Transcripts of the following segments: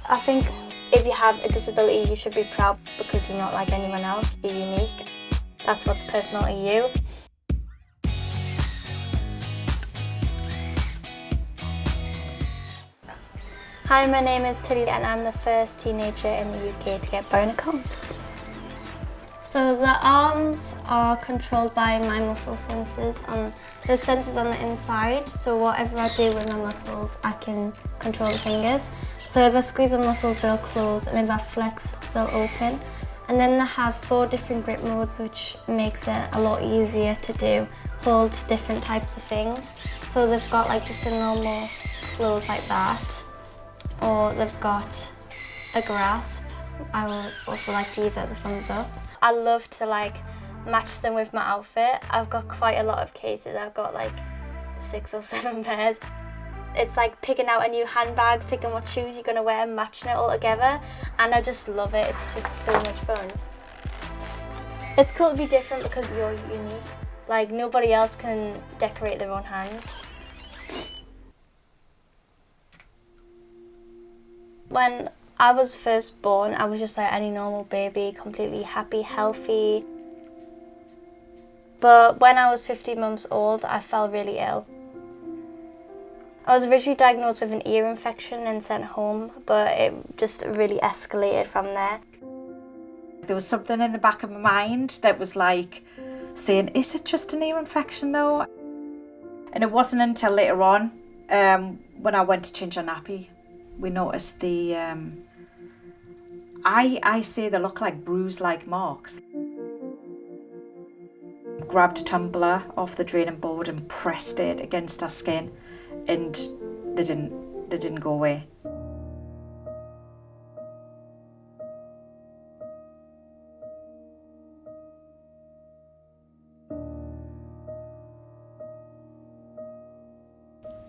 I think if you have a disability, you should be proud because you're not like anyone else. You're unique. That's what's personal to you. Hi, my name is Tilly and I'm the first teenager in the UK to get Bionic arms. So the arms are controlled by my muscle sensors. There's sensors on the inside, so whatever I do with my muscles, I can control the fingers. So if I squeeze my muscles, they'll close, and if I flex, they'll open. And then they have 4 different grip modes, which makes it a lot easier to do, hold different types of things. So they've got like just a normal close like that, or they've got a grasp. I would also like to use it as a thumbs up. I love to like match them with my outfit. I've got quite a lot of cases. I've got like 6 or 7 pairs. It's like picking out a new handbag, picking what shoes you're going to wear and matching it all together. And I just love it. It's just so much fun. It's cool to be different because you're unique. Like nobody else can decorate their own hands. When I was first born, I was just like any normal baby, completely happy, healthy. But when I was 15 months old, I fell really ill. I was originally diagnosed with an ear infection and sent home, but it just really escalated from there. There was something in the back of my mind that was like saying, is it just an ear infection though? And it wasn't until later on, when I went to change a nappy, we noticed the, I say they look like bruise-like marks. Grabbed a tumbler off the draining board and pressed it against our skin, and they didn't go away.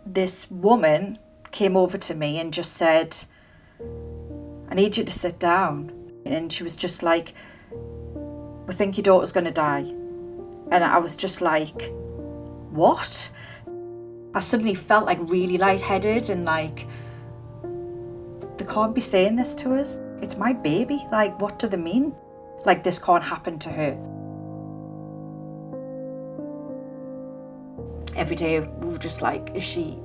This woman came over to me and just said, I need you to sit down. And she was just like, we think your daughter's going to die. And I was just like, what? I suddenly felt like really lightheaded and like, they can't be saying this to us. It's my baby. Like, what do they mean? Like, this can't happen to her. Every day we were just like, will she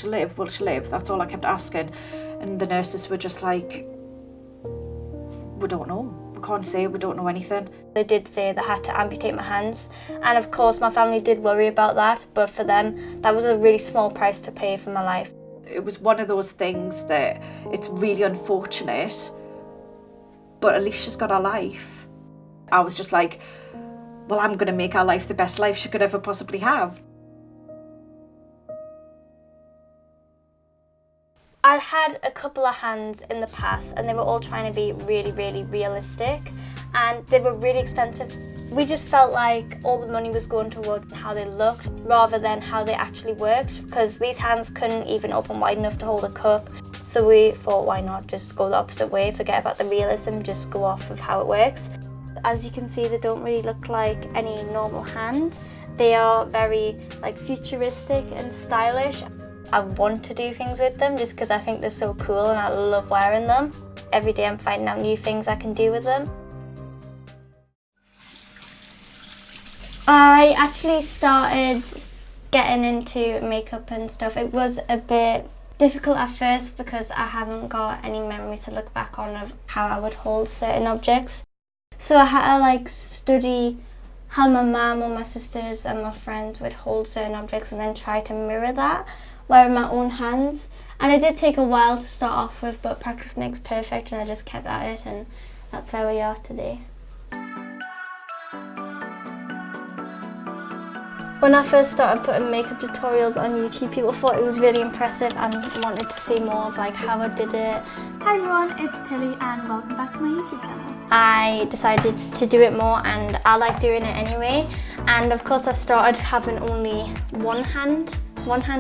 live? Will she live? That's all I kept asking. And the nurses were just like, we don't know. We can't say, we don't know anything. They did say they had to amputate my hands. And of course my family did worry about that, but for them, that was a really small price to pay for my life. It was one of those things that it's really unfortunate, but at least she's got her life. I was just like, well, I'm gonna make her life the best life she could ever possibly have. I'd had a couple of hands in the past and they were all trying to be really, really realistic, and they were really expensive. We just felt like all the money was going towards how they looked rather than how they actually worked, because these hands couldn't even open wide enough to hold a cup. So we thought, why not just go the opposite way, forget about the realism, just go off of how it works. As you can see, they don't really look like any normal hand. They are very like futuristic and stylish. I want to do things with them just because I think they're so cool and I love wearing them. Every day I'm finding out new things I can do with them. I actually started getting into makeup and stuff. It was a bit difficult at first because I haven't got any memories to look back on of how I would hold certain objects. So I had to like study how my mum or my sisters and my friends would hold certain objects and then try to mirror that, wearing my own hands. And it did take a while to start off with, but practice makes perfect, and I just kept at it, and that's where we are today. When I first started putting makeup tutorials on YouTube, people thought it was really impressive and wanted to see more of like how I did it. Hi everyone, it's Tilly and welcome back to my YouTube channel. I decided to do it more, and I like doing it anyway. And of course I started having only one hand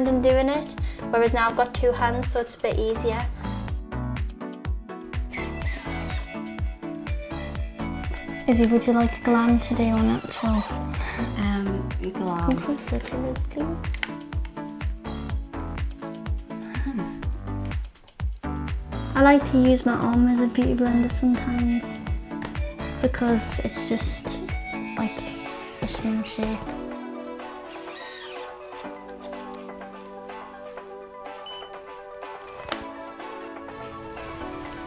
in doing it, whereas now I've got 2 hands, so it's a bit easier. Izzy, would you like glam today or natural? Glam. Come closer to this, please. I like to use my arm as a beauty blender sometimes because it's just like the same shape.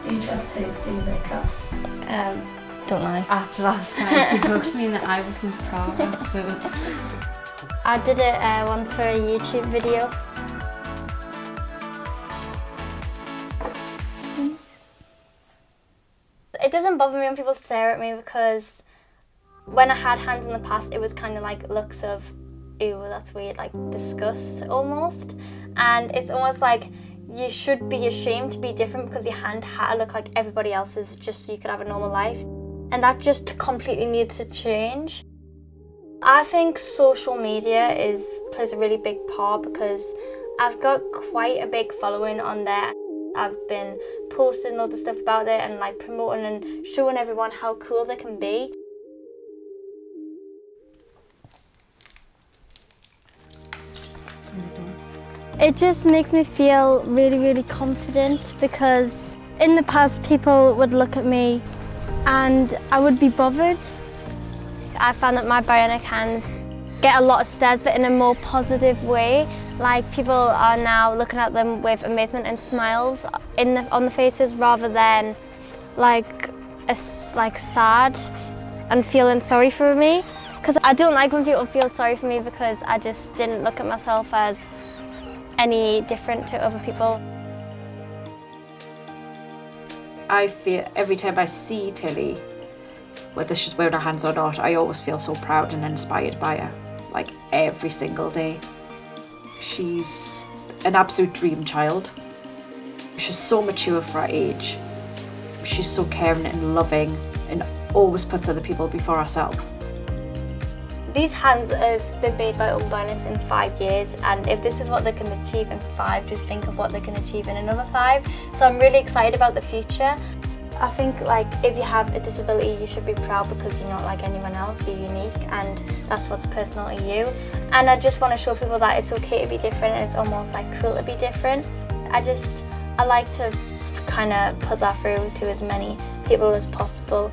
Do you trust her to do your makeup? Don't lie. After last night, she booked me in the eye with mascara, so... I did it once for a YouTube video. It doesn't bother me when people stare at me because when I had hands in the past, it was kind of like looks of, ew, that's weird, like disgust almost. And it's almost like you should be ashamed to be different because your hand had to look like everybody else's just so you could have a normal life. And that just completely needs to change. I think social media plays a really big part because I've got quite a big following on there. I've been posting loads of stuff about it and like promoting and showing everyone how cool they can be. It just makes me feel really, really confident because in the past people would look at me and I would be bothered. I found that my bionic hands get a lot of stares, but in a more positive way. Like people are now looking at them with amazement and smiles on the faces rather than like sad and feeling sorry for me. Because I don't like when people feel sorry for me because I just didn't look at myself as any different to other people. I feel every time I see Tilly, whether she's wearing her hands or not, I always feel so proud and inspired by her, like every single day. She's an absolute dream child. She's so mature for her age. She's so caring and loving and always puts other people before herself. These hands have been made by Bionics in 5 years, and if this is what they can achieve in 5, just think of what they can achieve in another 5. So I'm really excited about the future. I think like if you have a disability, you should be proud because you're not like anyone else, you're unique and that's what's personal to you. And I just want to show people that it's okay to be different and it's almost like cool to be different. I like to kind of put that through to as many people as possible.